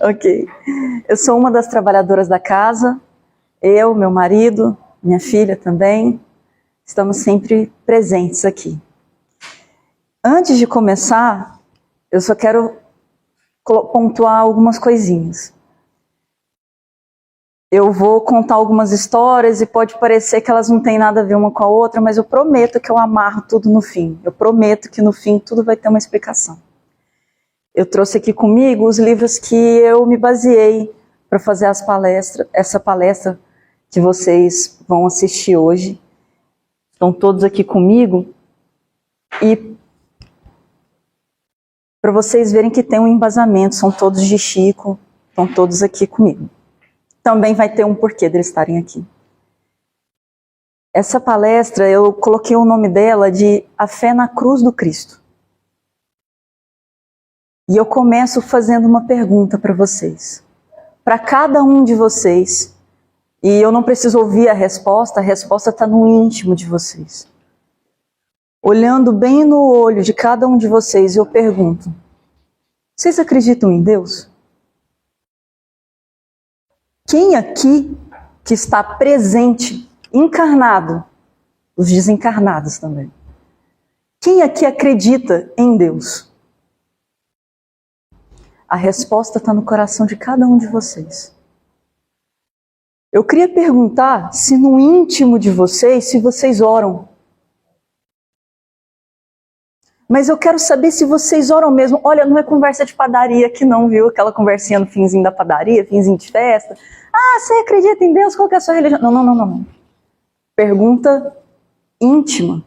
Ok. Eu sou uma das trabalhadoras da casa. Eu, meu marido, minha filha também. Estamos sempre presentes aqui. Antes de começar, eu só quero pontuar algumas coisinhas. Eu vou contar algumas histórias e pode parecer que elas não têm nada a ver uma com a outra, mas eu prometo que eu amarro tudo no fim. Eu prometo que no fim tudo vai ter uma explicação. Eu trouxe aqui comigo os livros que eu me baseei para fazer essa palestra que vocês vão assistir hoje. Estão todos aqui comigo. E para vocês verem que tem um embasamento, são todos de Chico, estão todos aqui comigo. Também vai ter um porquê deles estarem aqui. Essa palestra, eu coloquei o nome dela de A Fé na Cruz do Cristo. E eu começo fazendo uma pergunta para vocês. Para cada um de vocês, e eu não preciso ouvir a resposta está no íntimo de vocês. Olhando bem no olho de cada um de vocês, eu pergunto: vocês acreditam em Deus? Quem aqui que está presente, encarnado, os desencarnados também, quem aqui acredita em Deus? A resposta está no coração de cada um de vocês. Eu queria perguntar se no íntimo de vocês, se vocês oram. Mas eu quero saber se vocês oram mesmo. Olha, não é conversa de padaria aqui não, viu? Aquela conversinha no finzinho da padaria, finzinho de festa. Ah, você acredita em Deus? Qual que é a sua religião? Não. Pergunta íntima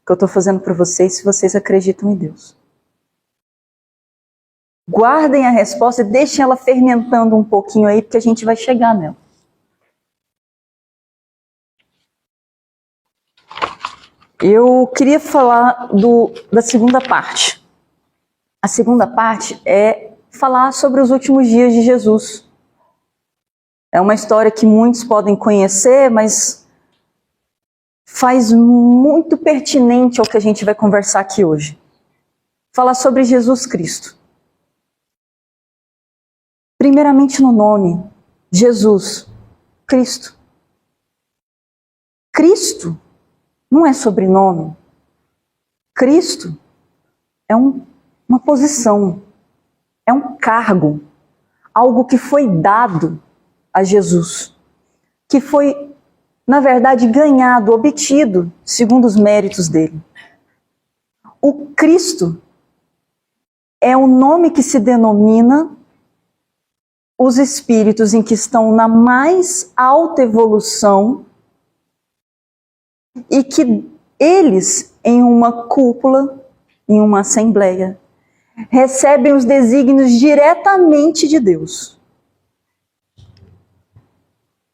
que eu estou fazendo para vocês, se vocês acreditam em Deus. Guardem a resposta e deixem ela fermentando um pouquinho aí, porque a gente vai chegar nela. Eu queria falar da segunda parte. A segunda parte é falar sobre os últimos dias de Jesus. É uma história que muitos podem conhecer, mas faz muito pertinente ao que a gente vai conversar aqui hoje. Falar sobre Jesus Cristo. Primeiramente no nome, Jesus, Cristo. Cristo não é sobrenome. Cristo é uma posição, é um cargo, algo que foi dado a Jesus, que foi, na verdade, ganhado, obtido, segundo os méritos dele. O Cristo é o nome que se denomina os espíritos em que estão na mais alta evolução e que eles, em uma cúpula, em uma assembleia, recebem os desígnios diretamente de Deus.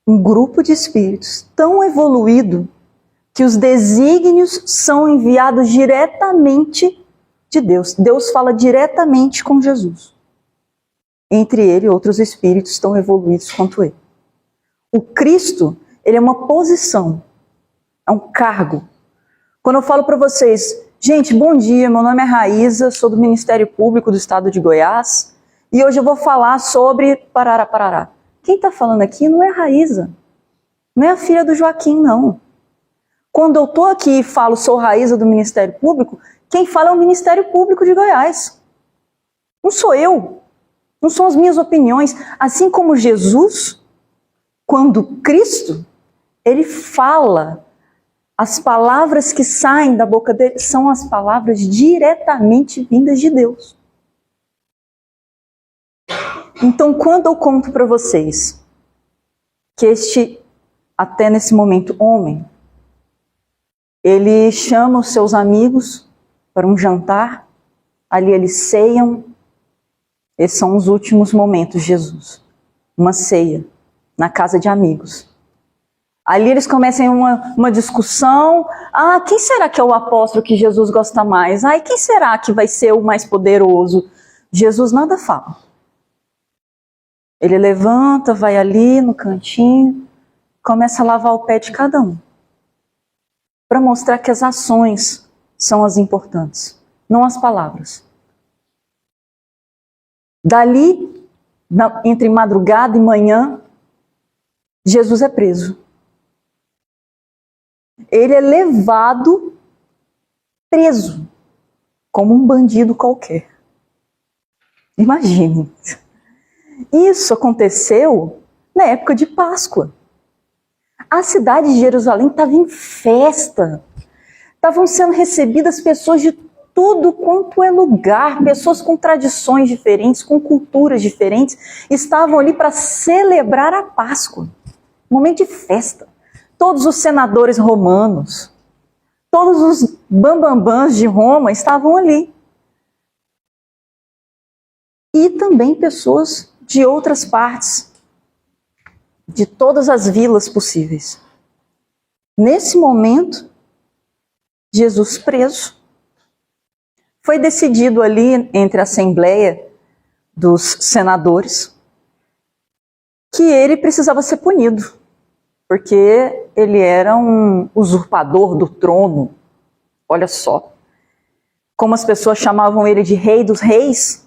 Um grupo de espíritos tão evoluído que os desígnios são enviados diretamente de Deus. Deus fala diretamente com Jesus. Entre ele, outros espíritos tão evoluídos quanto ele. O Cristo, ele é uma posição, é um cargo. Quando eu falo para vocês, gente, bom dia, meu nome é Raíza, sou do Ministério Público do Estado de Goiás, e hoje eu vou falar sobre parará. Quem está falando aqui não é a Raíza, não é a filha do Joaquim, não. Quando eu estou aqui e falo, sou Raíza do Ministério Público, quem fala é o Ministério Público de Goiás. Não sou eu. Não são as minhas opiniões. Assim como Jesus, quando Cristo, ele fala, as palavras que saem da boca dele são as palavras diretamente vindas de Deus. Então, quando eu conto para vocês que este, até nesse momento, homem, ele chama os seus amigos para um jantar, ali eles ceiam. Esses são os últimos momentos de Jesus. Uma ceia na casa de amigos. Ali eles começam uma discussão. Ah, quem será que é o apóstolo que Jesus gosta mais? Ah, e quem será que vai ser o mais poderoso? Jesus nada fala. Ele levanta, vai ali no cantinho, começa a lavar o pé de cada um. Para mostrar que as ações são as importantes, não as palavras. Dali, entre madrugada e manhã, Jesus é preso. Ele é levado preso, como um bandido qualquer. Imagine. Isso aconteceu na época de Páscoa. A cidade de Jerusalém estava em festa. Estavam sendo recebidas pessoas de tudo quanto é lugar, pessoas com tradições diferentes, com culturas diferentes, estavam ali para celebrar a Páscoa. Momento de festa. Todos os senadores romanos, todos os bambambãs de Roma estavam ali. E também pessoas de outras partes, de todas as vilas possíveis. Nesse momento, Jesus preso, foi decidido ali entre a assembleia dos senadores que ele precisava ser punido, porque ele era um usurpador do trono. Olha só, como as pessoas chamavam ele de rei dos reis,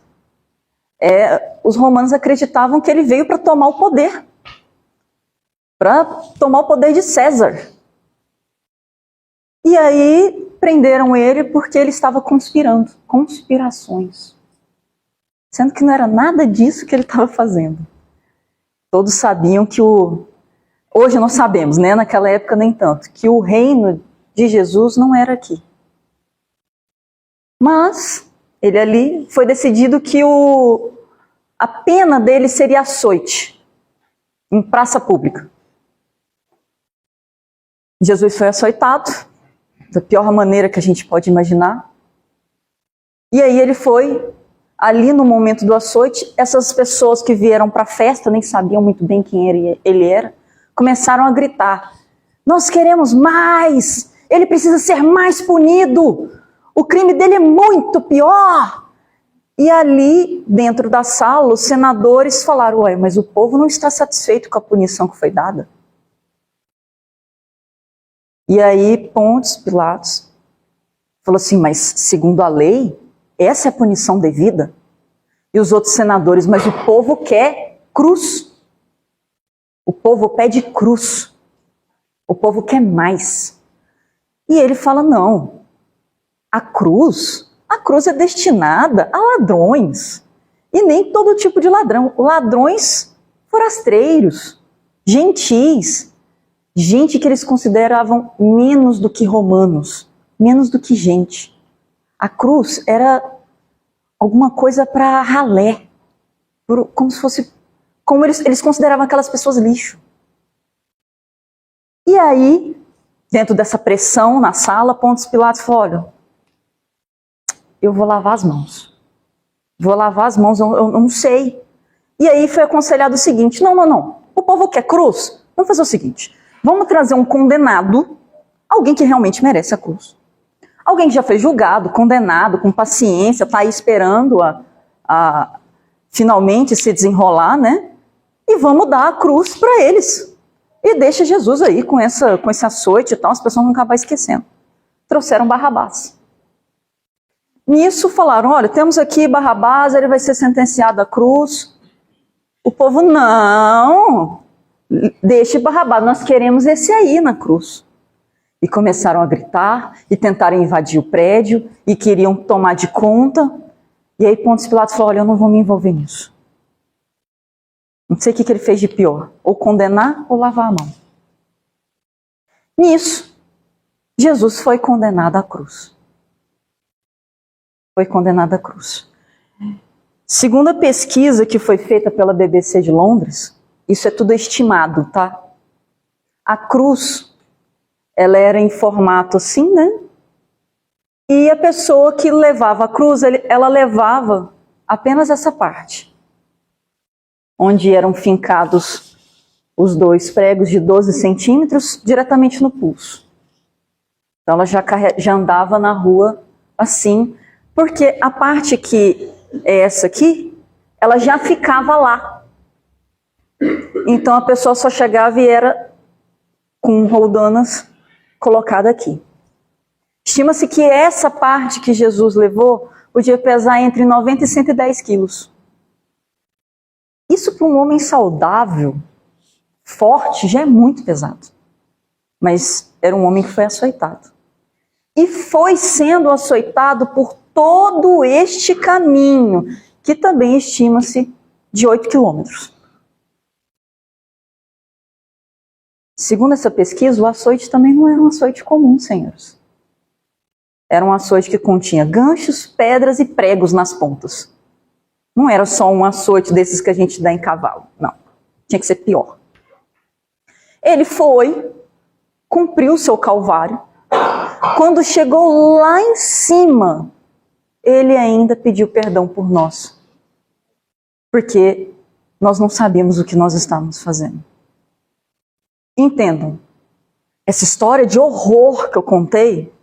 os romanos acreditavam que ele veio para tomar o poder de César. E aí prenderam ele porque ele estava conspirando, conspirações. Sendo que não era nada disso que ele estava fazendo. Todos sabiam que hoje nós sabemos, né? Naquela época nem tanto, que o reino de Jesus não era aqui. Mas ele ali foi decidido que a pena dele seria açoite em praça pública. Jesus foi açoitado da pior maneira que a gente pode imaginar. E aí ele foi, ali no momento do açoite, essas pessoas que vieram para a festa, nem sabiam muito bem quem ele era, começaram a gritar: nós queremos mais! Ele precisa ser mais punido! O crime dele é muito pior! E ali, dentro da sala, os senadores falaram: ué, mas o povo não está satisfeito com a punição que foi dada. E aí Pontos Pilatos falou assim: mas segundo a lei, essa é a punição devida? E os outros senadores: mas o povo quer cruz. O povo pede cruz. O povo quer mais. E ele fala: não, a cruz é destinada a ladrões. E nem todo tipo de ladrão. Ladrões forasteiros, gentis, gente que eles consideravam menos do que romanos, menos do que gente. A cruz era alguma coisa para ralé, como se fosse, como eles consideravam aquelas pessoas lixo. E aí, dentro dessa pressão na sala, Pontos Pilatos falou: olha, eu vou lavar as mãos. Vou lavar as mãos, eu não sei. E aí foi aconselhado o seguinte: não. O povo quer cruz? Vamos fazer o seguinte: vamos trazer um condenado, alguém que realmente merece a cruz. Alguém que já foi julgado, condenado, com paciência, está aí esperando a finalmente se desenrolar, né? E vamos dar a cruz para eles. E deixa Jesus aí com esse açoite e tal, as pessoas vão acabar esquecendo. Trouxeram Barrabás. Nisso falaram: olha, temos aqui Barrabás, ele vai ser sentenciado à cruz. O povo: não, deixe Barrabás, nós queremos esse aí na cruz. E começaram a gritar, e tentaram invadir o prédio, e queriam tomar de conta. E aí Pontos Pilatos falou: olha, eu não vou me envolver nisso. Não sei o que ele fez de pior, ou condenar ou lavar a mão. Nisso, Jesus foi condenado à cruz. Foi condenado à cruz. Segundo a pesquisa que foi feita pela BBC de Londres, isso é tudo estimado, tá? A cruz, ela era em formato assim, né? E a pessoa que levava a cruz, ela levava apenas essa parte, onde eram fincados os dois pregos de 12 centímetros diretamente no pulso. Então ela já andava na rua assim, porque a parte que é essa aqui, ela já ficava lá. Então a pessoa só chegava e era com roldanas colocada aqui. Estima-se que essa parte que Jesus levou podia pesar entre 90 e 110 quilos. Isso para um homem saudável, forte, já é muito pesado. Mas era um homem que foi açoitado. E foi sendo açoitado por todo este caminho, que também estima-se de 8 quilômetros. Segundo essa pesquisa, o açoite também não era um açoite comum, senhores. Era um açoite que continha ganchos, pedras e pregos nas pontas. Não era só um açoite desses que a gente dá em cavalo, não. Tinha que ser pior. Ele foi, cumpriu o seu calvário. Quando chegou lá em cima, ele ainda pediu perdão por nós. Porque nós não sabíamos o que nós estávamos fazendo. Entendam, essa história de horror que eu contei,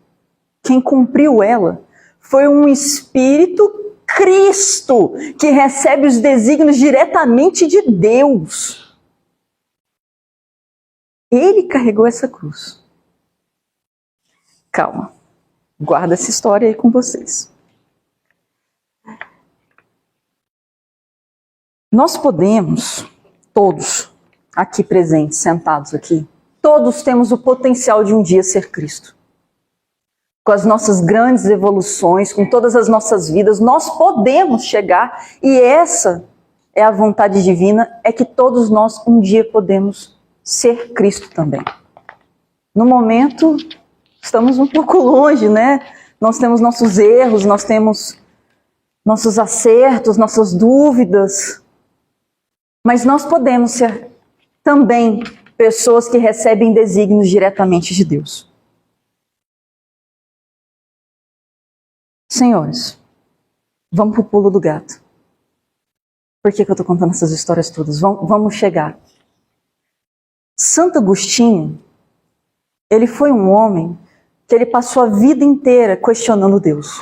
quem cumpriu ela foi um Espírito Cristo, que recebe os desígnios diretamente de Deus. Ele carregou essa cruz. Calma, guarda essa história aí com vocês. Nós podemos, todos aqui presentes, sentados aqui, todos temos o potencial de um dia ser Cristo. Com as nossas grandes evoluções, com todas as nossas vidas, nós podemos chegar, e essa é a vontade divina, é que todos nós um dia podemos ser Cristo também. No momento, estamos um pouco longe, né? Nós temos nossos erros, nós temos nossos acertos, nossas dúvidas, mas nós podemos ser também pessoas que recebem desígnios diretamente de Deus. Senhores, vamos para o pulo do gato. Por que eu estou contando essas histórias todas? Vamos chegar. Santo Agostinho, ele foi um homem que ele passou a vida inteira questionando Deus.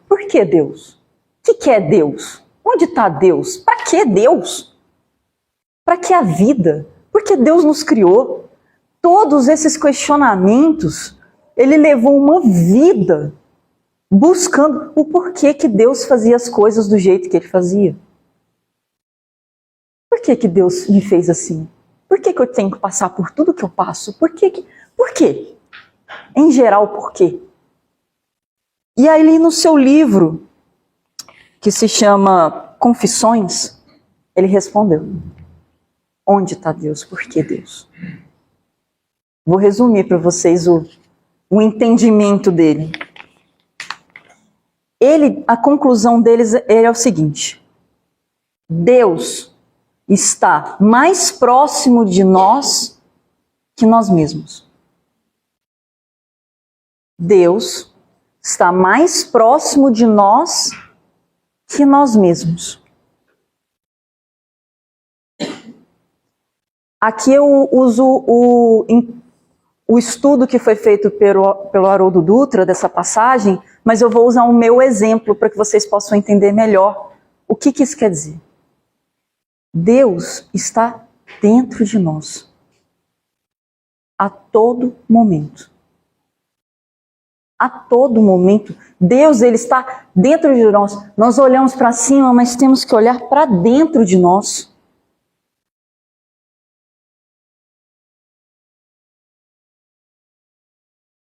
Por que Deus? O que é Deus? Onde está Deus? Para que Deus? Para que a vida? Por que Deus nos criou? Todos esses questionamentos, ele levou uma vida buscando o porquê que Deus fazia as coisas do jeito que ele fazia. Por que Deus me fez assim? Por que eu tenho que passar por tudo que eu passo? Por quê? Em geral, por quê? E aí no seu livro, que se chama Confissões, ele respondeu: onde está Deus? Por que Deus? Vou resumir para vocês o entendimento dele. A conclusão deles é o seguinte: Deus está mais próximo de nós que nós mesmos. Deus está mais próximo de nós que nós mesmos. Aqui eu uso o estudo que foi feito pelo Haroldo Dutra dessa passagem, mas eu vou usar o meu exemplo para que vocês possam entender melhor o que isso quer dizer. Deus está dentro de nós a todo momento. A todo momento, Deus ele está dentro de nós. Nós olhamos para cima, mas temos que olhar para dentro de nós.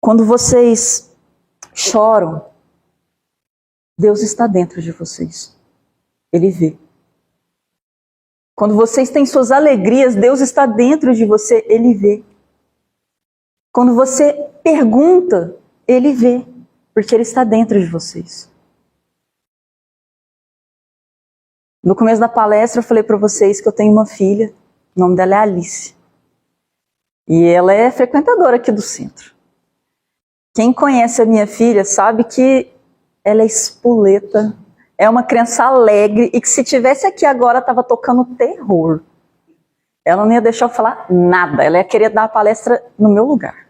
Quando vocês choram, Deus está dentro de vocês. Ele vê. Quando vocês têm suas alegrias, Deus está dentro de você. Ele vê. Quando você pergunta, Ele vê, porque Ele está dentro de vocês. No começo da palestra eu falei para vocês que eu tenho uma filha, o nome dela é Alice. E ela é frequentadora aqui do centro. Quem conhece a minha filha sabe que ela é espoleta, é uma criança alegre e que se tivesse aqui agora estava tocando terror. Ela não ia deixar eu falar nada, ela ia querer dar a palestra no meu lugar.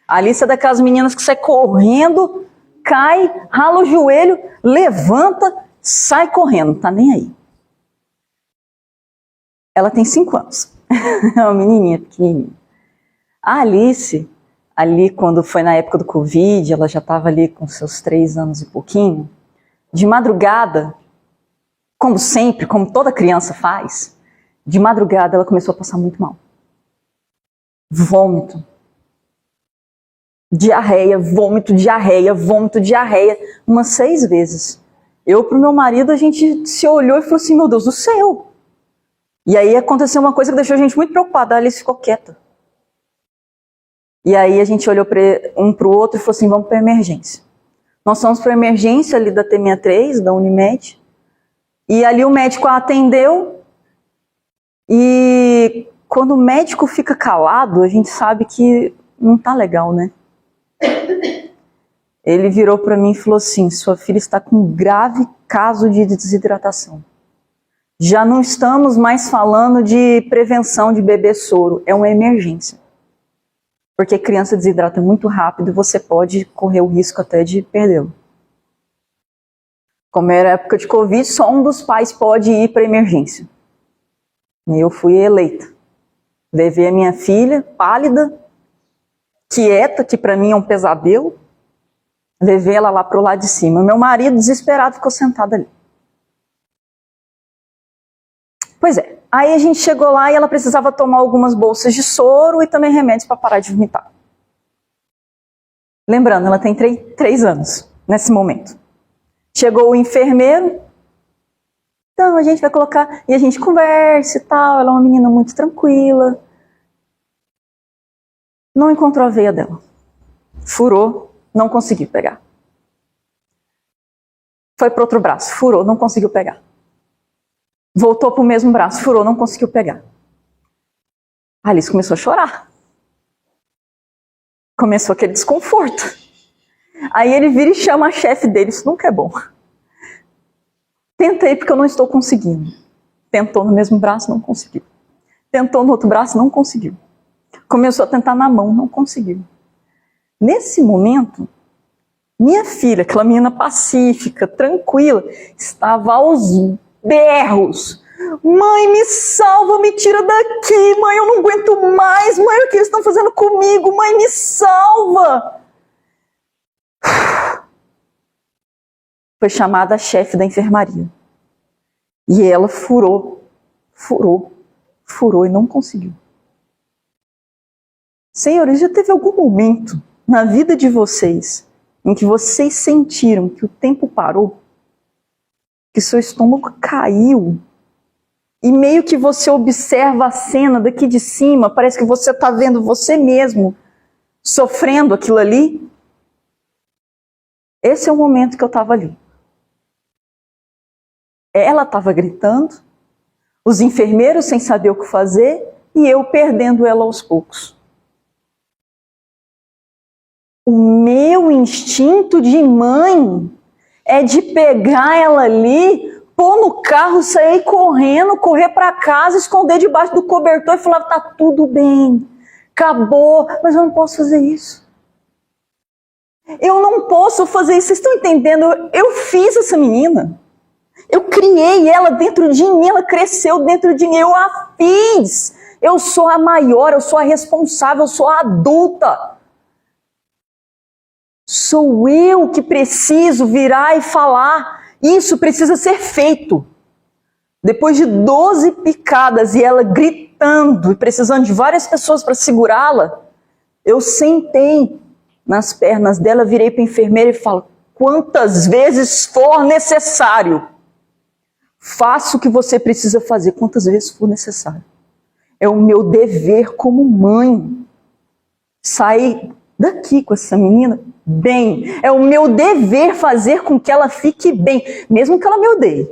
A Alice é daquelas meninas que sai correndo, cai, rala o joelho, levanta, sai correndo, tá nem aí. Ela tem 5 anos, é uma menininha pequenininha. A Alice, ali quando foi na época do Covid, ela já estava ali com seus 3 anos e pouquinho, de madrugada, como sempre, como toda criança faz, de madrugada ela começou a passar muito mal. Vômito. Diarreia, vômito, diarreia, vômito, diarreia, umas 6 vezes. Eu pro meu marido, a gente se olhou e falou assim, meu Deus do céu. E aí aconteceu uma coisa que deixou a gente muito preocupada, a Alice ficou quieta. E aí a gente olhou um pro outro e falou assim, vamos para emergência. Nós fomos para emergência ali da T63, da Unimed, e ali o médico a atendeu, e quando o médico fica calado, a gente sabe que não tá legal, né? Ele virou para mim e falou assim, sua filha está com um grave caso de desidratação. Já não estamos mais falando de prevenção de beber soro, é uma emergência. Porque criança desidrata muito rápido e você pode correr o risco até de perdê-lo. Como era época de Covid, só um dos pais pode ir para emergência. E eu fui eleita. Levei a minha filha, pálida, quieta, que para mim é um pesadelo. Levei ela lá pro lado de cima. Meu marido, desesperado, ficou sentado ali. Pois é, aí a gente chegou lá e ela precisava tomar algumas bolsas de soro e também remédios para parar de vomitar. Lembrando, ela tem 3 anos nesse momento. Chegou o enfermeiro, então a gente vai colocar, e a gente conversa e tal, ela é uma menina muito tranquila. Não encontrou a veia dela. Furou. Não conseguiu pegar. Foi para outro braço, furou, não conseguiu pegar. Voltou para o mesmo braço, furou, não conseguiu pegar. A Alice começou a chorar. Começou aquele desconforto. Aí ele vira e chama a chefe dele, isso nunca é bom. Tentei porque eu não estou conseguindo. Tentou no mesmo braço, não conseguiu. Tentou no outro braço, não conseguiu. Começou a tentar na mão, não conseguiu. Nesse momento, minha filha, aquela menina pacífica, tranquila, estava aos berros. Mãe, me salva, me tira daqui. Mãe, eu não aguento mais. Mãe, o que eles estão fazendo comigo? Mãe, me salva. Foi chamada a chefe da enfermaria. E ela furou e não conseguiu. Senhores, já teve algum momento na vida de vocês em que vocês sentiram que o tempo parou, que seu estômago caiu, e meio que você observa a cena daqui de cima, parece que você está vendo você mesmo sofrendo aquilo ali? Esse é o momento que eu estava ali. Ela estava gritando, os enfermeiros sem saber o que fazer, e eu perdendo ela aos poucos. O meu instinto de mãe é de pegar ela ali, pôr no carro, sair correndo, correr para casa, esconder debaixo do cobertor e falar, tá tudo bem, acabou, mas eu não posso fazer isso. Eu não posso fazer isso, vocês estão entendendo? Eu fiz essa menina, eu criei ela dentro de mim, ela cresceu dentro de mim, eu a fiz. Eu sou a maior, eu sou a responsável, eu sou a adulta. Sou eu que preciso virar e falar, isso precisa ser feito. Depois de 12 picadas e ela gritando e precisando de várias pessoas para segurá-la, eu sentei nas pernas dela, virei para a enfermeira e falo, quantas vezes for necessário, faça o que você precisa fazer, quantas vezes for necessário. É o meu dever como mãe, sair daqui com essa menina bem. É o meu dever fazer com que ela fique bem, mesmo que ela me odeie.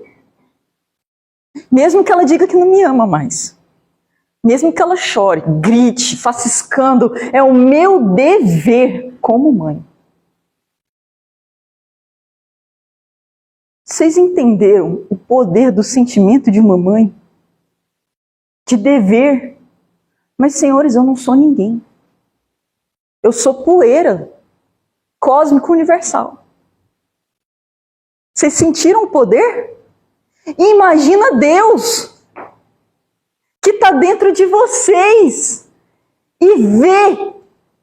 Mesmo que ela diga que não me ama mais. Mesmo que ela chore, grite, faça escândalo. É o meu dever como mãe. Vocês entenderam o poder do sentimento de uma mãe? De dever. Mas, senhores, eu não sou ninguém. Eu sou poeira cósmico universal. Vocês sentiram o poder? E imagina Deus que está dentro de vocês e vê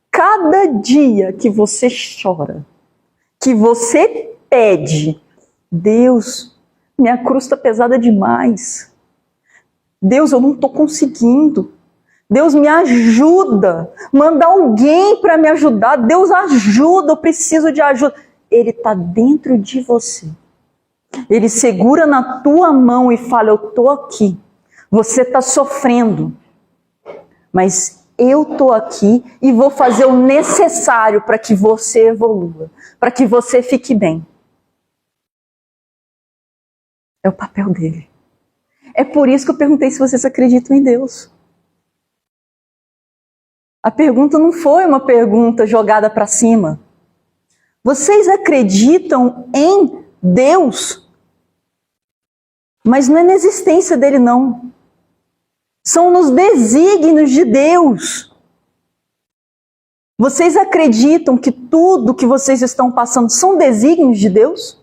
cada dia que você chora, que você pede, Deus, Minha cruz está pesada demais. Deus, eu não estou conseguindo. Deus, me ajuda. Manda alguém para me ajudar. Deus, ajuda, eu preciso de ajuda. Ele está dentro de você. Ele segura na tua mão e fala, eu estou aqui. Você está sofrendo. Mas eu estou aqui e vou fazer o necessário para que você evolua. Para que você fique bem. É o papel dele. É por isso que eu perguntei se vocês acreditam em Deus. A pergunta não foi uma pergunta jogada para cima. Vocês acreditam em Deus? Mas não é na existência dele, não. São nos desígnios de Deus. Vocês acreditam que tudo que vocês estão passando são desígnios de Deus?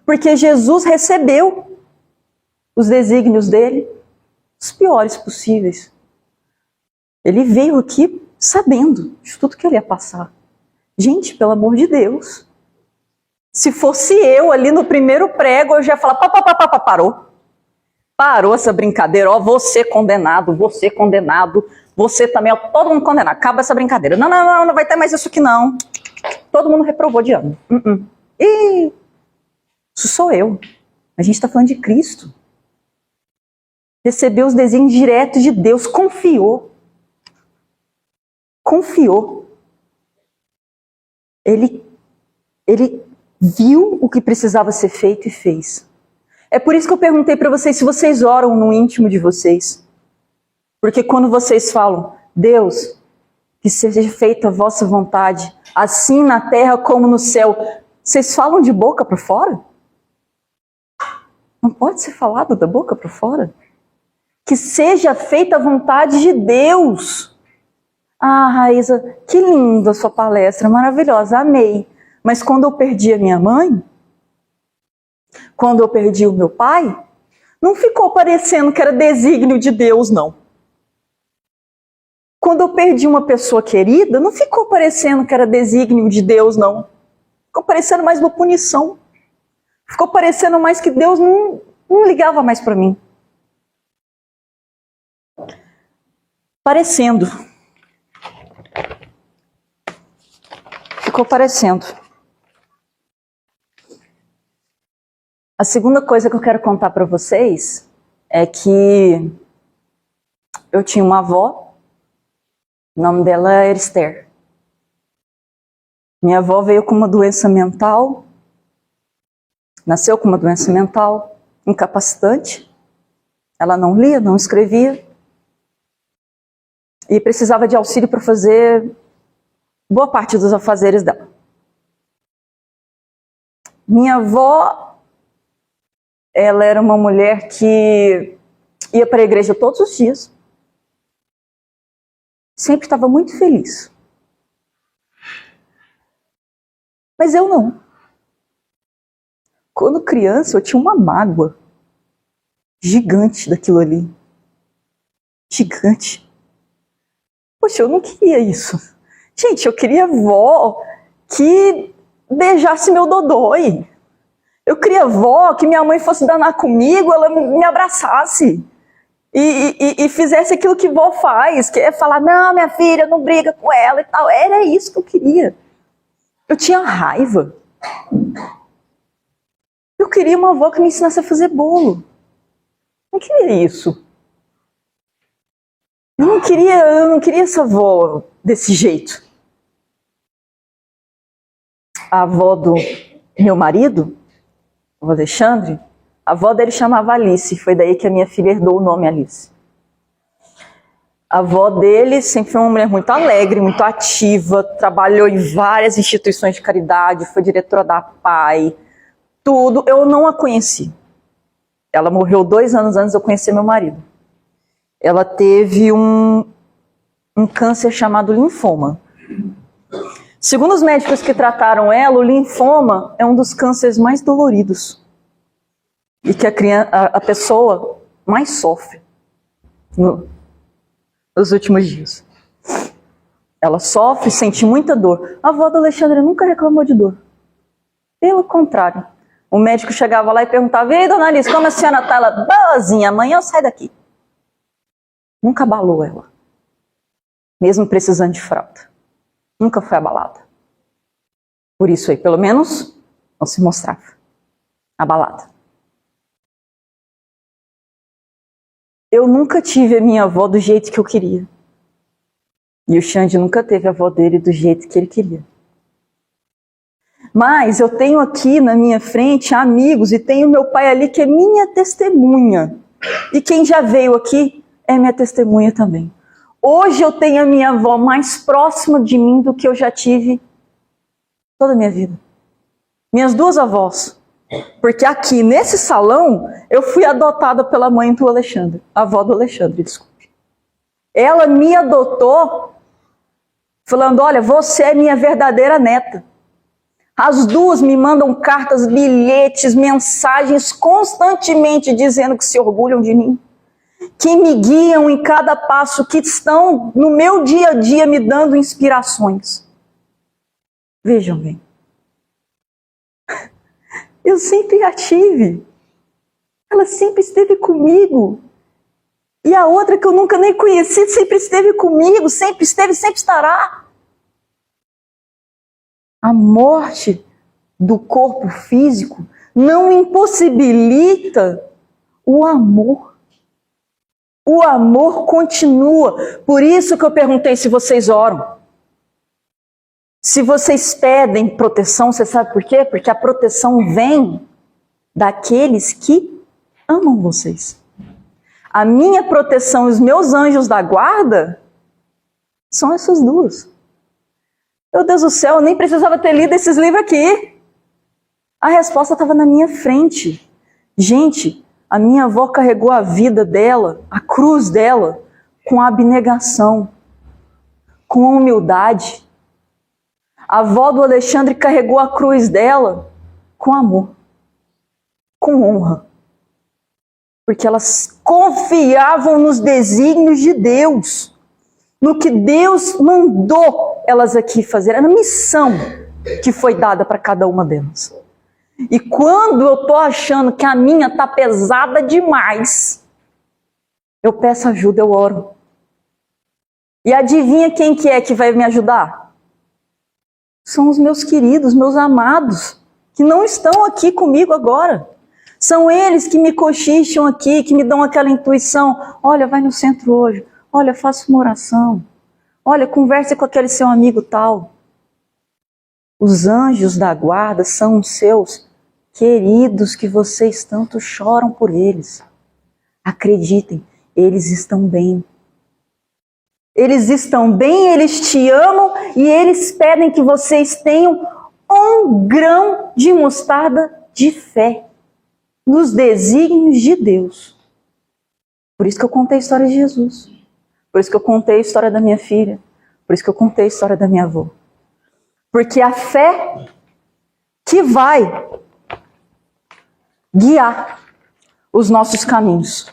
Porque Jesus recebeu os desígnios dele, os piores possíveis. Ele veio aqui sabendo de tudo que ele ia passar. Gente, pelo amor de Deus. Se fosse eu ali no primeiro prego, eu já ia falar, parou. Parou essa brincadeira, ó, você condenado, você também, ó, todo mundo condenado, acaba essa brincadeira. Não vai ter mais isso aqui não. Todo mundo reprovou de ano. Ih, isso sou eu. A gente está falando de Cristo. Recebeu os desígnios diretos de Deus, confiou. Ele viu o que precisava ser feito e fez. É por isso que eu perguntei para vocês se vocês oram no íntimo de vocês. Porque quando vocês falam, Deus, que seja feita a vossa vontade, assim na terra como no céu, vocês falam de boca para fora? Não pode ser falado da boca para fora? Que seja feita a vontade de Deus. Ah, Raíza, que linda a sua palestra, maravilhosa, amei. Mas quando eu perdi a minha mãe, quando eu perdi o meu pai, não ficou parecendo que era desígnio de Deus, não. Quando eu perdi uma pessoa querida, não ficou parecendo que era desígnio de Deus, não. Ficou parecendo mais uma punição. Ficou parecendo mais que Deus não ligava mais para mim. Parecendo. Ficou parecendo. A segunda coisa que eu quero contar para vocês é que eu tinha uma avó, o nome dela era Esther. Minha avó veio com uma doença mental, nasceu com uma doença mental incapacitante. Ela não lia, não escrevia e precisava de auxílio para fazer boa parte dos afazeres dela. Minha avó, ela era uma mulher que ia para a igreja todos os dias. Sempre estava muito feliz. Mas eu não. Quando criança, eu tinha uma mágoa gigante daquilo ali. Gigante. Poxa, eu não queria isso. Gente, eu queria avó que beijasse meu dodói. Eu queria avó que minha mãe fosse danar comigo, ela me abraçasse. E fizesse aquilo que vó faz, que é falar, não, minha filha, não briga com ela e tal. Era isso que eu queria. Eu tinha raiva. Eu queria uma avó que me ensinasse a fazer bolo. Eu não queria isso. Eu não queria essa avó desse jeito. A avó do meu marido, o Alexandre, a avó dele chamava Alice, foi daí que a minha filha herdou o nome Alice. A avó dele sempre foi uma mulher muito alegre, muito ativa, trabalhou em várias instituições de caridade, foi diretora da PAI, tudo. Eu não a conheci. Ela morreu 2 anos antes de eu conhecer meu marido. Ela teve um câncer chamado linfoma. Segundo os médicos que trataram ela, o linfoma é um dos cânceres mais doloridos e que a pessoa mais sofre nos últimos dias. Ela sofre, sente muita dor. A avó do Alexandre nunca reclamou de dor. Pelo contrário, O médico chegava lá e perguntava: "E aí, dona Alice, como a senhora está?" Ela: "Boazinha, amanhã eu saio daqui." Nunca abalou ela, mesmo precisando de fralda. Nunca foi abalada. Por isso aí, pelo menos, não se mostrava abalada. Eu nunca tive a minha avó do jeito que eu queria. E o Xande nunca teve a avó dele do jeito que ele queria. Mas eu tenho aqui na minha frente amigos e tenho meu pai ali que é minha testemunha. E quem já veio aqui é minha testemunha também. Hoje eu tenho a minha avó mais próxima de mim do que eu já tive toda a minha vida. Minhas duas avós. Porque aqui nesse salão eu fui adotada pela mãe do Alexandre. A avó do Alexandre, desculpe. Ela me adotou falando: "Olha, você é minha verdadeira neta." As duas me mandam cartas, bilhetes, mensagens constantemente dizendo que se orgulham de mim, que me guiam em cada passo, que estão no meu dia a dia me dando inspirações. Vejam bem. Eu sempre a tive. Ela sempre esteve comigo. E a outra que eu nunca nem conheci sempre esteve comigo, sempre esteve, sempre estará. A morte do corpo físico não impossibilita o amor. O amor continua. Por isso que eu perguntei se vocês oram. Se vocês pedem proteção, você sabe por quê? Porque a proteção vem daqueles que amam vocês. A minha proteção e os meus anjos da guarda são essas duas. Meu Deus do céu, eu nem precisava ter lido esses livros aqui. A resposta estava na minha frente. Gente, a minha avó carregou a vida dela, a cruz dela, com abnegação, com humildade. A avó do Alexandre carregou a cruz dela com amor, com honra. Porque elas confiavam nos desígnios de Deus, no que Deus mandou elas aqui fazer. Era a missão que foi dada para cada uma delas. E quando eu estou achando que a minha está pesada demais, eu peço ajuda, eu oro. E adivinha quem que é que vai me ajudar? São os meus queridos, meus amados, que não estão aqui comigo agora. São eles que me cochicham aqui, que me dão aquela intuição. Olha, vai no centro hoje. Olha, faça uma oração. Olha, converse com aquele seu amigo tal. Os anjos da guarda são os seus queridos que vocês tanto choram por eles. Acreditem, eles estão bem. Eles estão bem, eles te amam e eles pedem que vocês tenham um grão de mostarda de fé nos desígnios de Deus. Por isso que eu contei a história de Jesus. Por isso que eu contei a história da minha filha. Por isso que eu contei a história da minha avó. Porque a fé que vai guiar os nossos caminhos.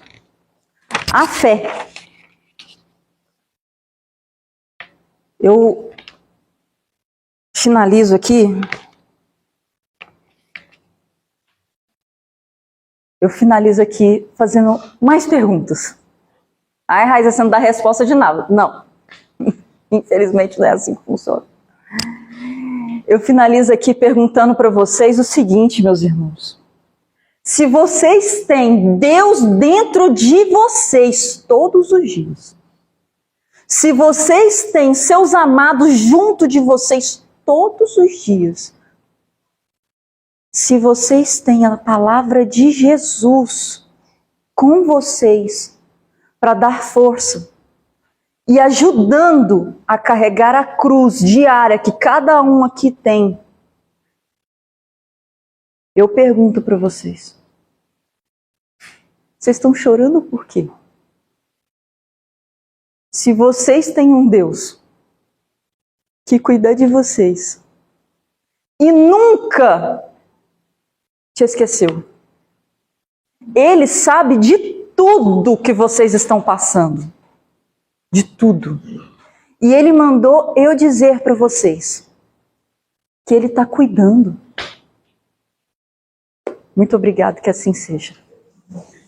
A fé. Eu finalizo aqui. Fazendo mais perguntas. Ai, Raiza, você não dá resposta de nada. Não. Infelizmente não é assim que funciona. Eu finalizo aqui perguntando para vocês o seguinte, meus irmãos. Se vocês têm Deus dentro de vocês todos os dias, se vocês têm seus amados junto de vocês todos os dias, se vocês têm a palavra de Jesus com vocês para dar força e ajudando a carregar a cruz diária que cada um aqui tem, eu pergunto para vocês, vocês estão chorando por quê? Se vocês têm um Deus que cuida de vocês e nunca te esqueceu, Ele sabe de tudo que vocês estão passando, de tudo. E Ele mandou eu dizer para vocês que Ele está cuidando. Muito obrigado, que assim seja.